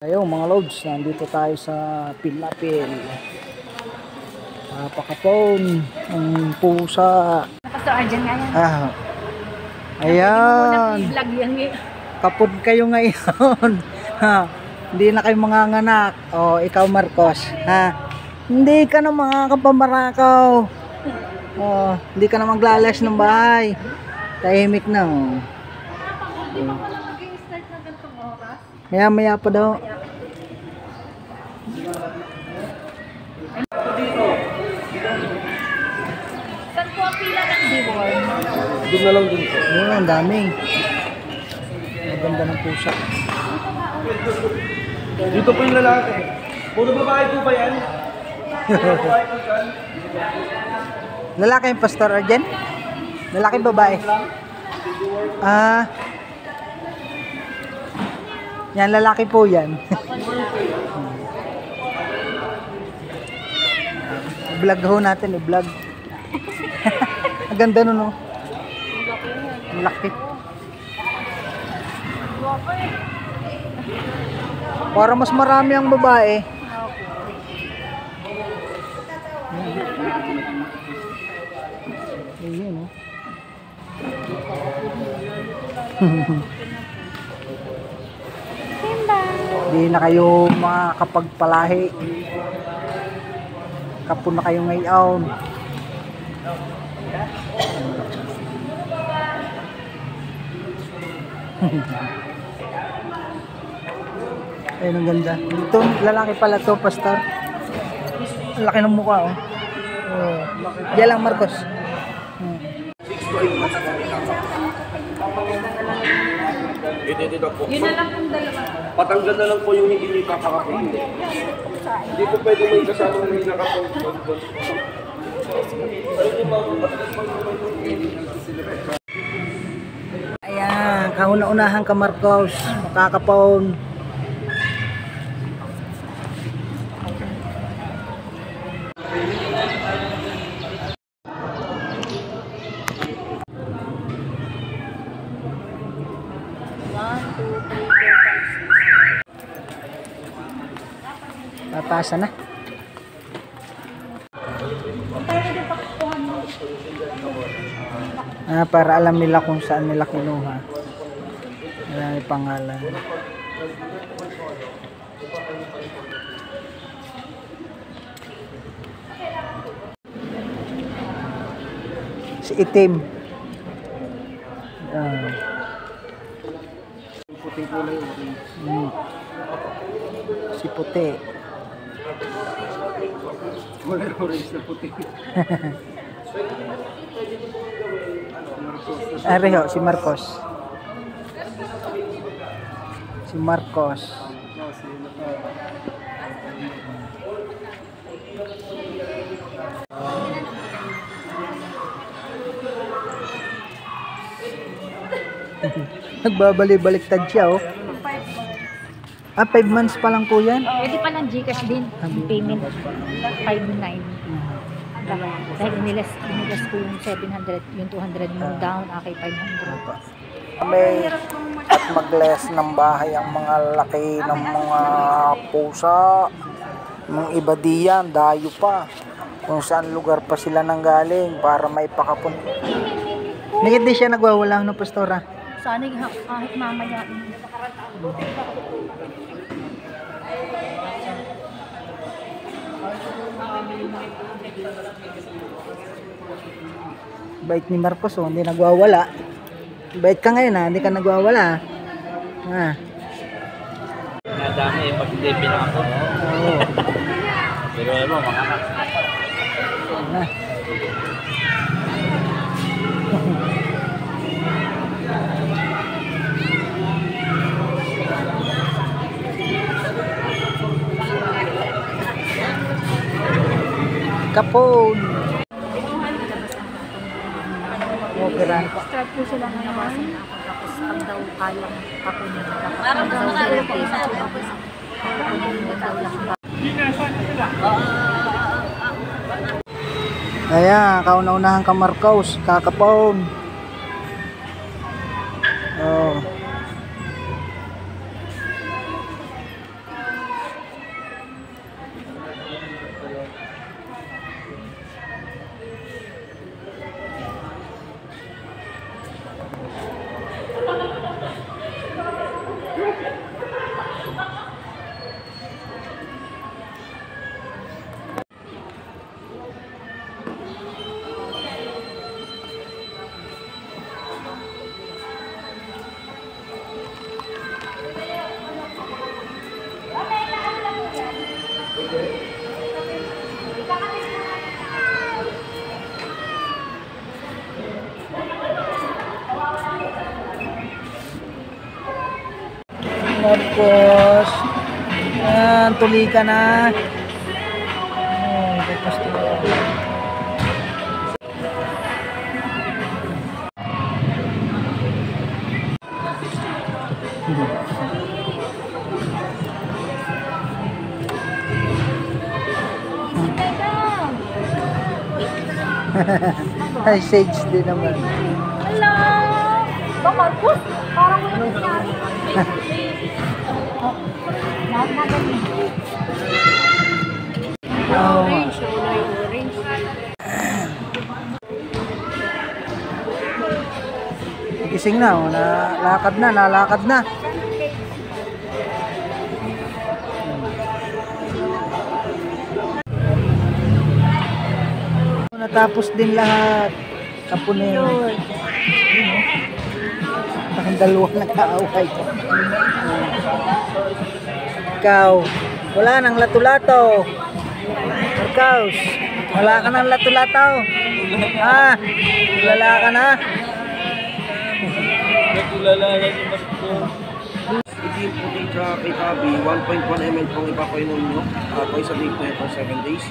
Ayun mga loads, nandito tayo sa Pilapil. Napakapon ng pusa. Pastor Arjan nga yan. Ayan. Vlog yan eh. Kapod kayo ngayon. Hindi na kayo manganganak. O, ikaw Marcos. Hindi ka na mga kapamarakaw. Hindi ka na maglalas ng bahay. Tahimik na. Maya pa daw. Saan po ang pila ng deworm? Doon na lang din po. Yun, ang dami. Maganda ng pusa. Dito po yung lalaki. Puro babae po ba yan? Puro babae po dyan? Lalaki yung Pastor Arjen? Lalaki babae? Yan, lalaki po yan. I-vlog ho natin, i-vlog. Ang ganda nun, no? Malaki. Para mas marami ang babae. Ayun, no? Hindi na kayo makakapagpalahi. Kapon na kayo ngayon. Ayun, ang ganda. Ito, lalaki pala to, Pastor. Ang laki ng mukha, oh. Diyan lang, Marcos. Dito po. Yun na lang ang dalawa. Patanggal na lang po yung hindi nyo kakakapon. Hindi po pwede may kasama na hindi nakapon. Ayan, kauna-unahan ka, Marcos. Makakapon. Papasa na. Para alam nila kung saan nila kinuha. Ayan yung pangalan. Si itim. Puti po na yun. Si puti. Wala orange na puti. Areho, si Marcos. Si Marcos. Nagbabalik-baliktad siya, oh. 5 months pa lang po yan. Pwede pa ng Gcash din. Yung payment. 5.9. Dahil inilas ko yung 700, yung 200 mo down, okay 500. May at mag-less ng bahay ang mga laki ng mga pusa. Mga iba diyan, dayo pa. Kung saan lugar pa sila nanggaling para may pakapun. Nikit di siya nagwawala, no, Pastora? Sana kahit mamaya. Bait ni Marcos, oh, hindi nagwawala. Bait ka ngayon, ha? Hindi ka nagwawala. Nadami eh, pag hindi pinakapon. Oo. Pero ano, mga Kapon. Okay. Start po sila ngayon. Tapos pag daw kayang kapunin. Parang daw Ayan, kauna-unahan ka, Marcos. Kakapon. Oh. Marcos. Yan, tuli ka na. Oh, tapos to. Ay, sage din naman. Hello! Ba, Marcos? Parang wala nangyari. Na ganun. Oh. Orange, orange. Gising na, oh. Nalakad na. Natapos din lahat. Kapunin. Bakit dalawa nag-aaway? Ikaw, wala nang lato-lato. Marcos, wala ka nang lato-lato. Ha? Wala ka na? Natulala na si Marco. Hindi po dito kay Tabi, 1.1 ml pong ipapainom nyo. Ako sa day 7 days.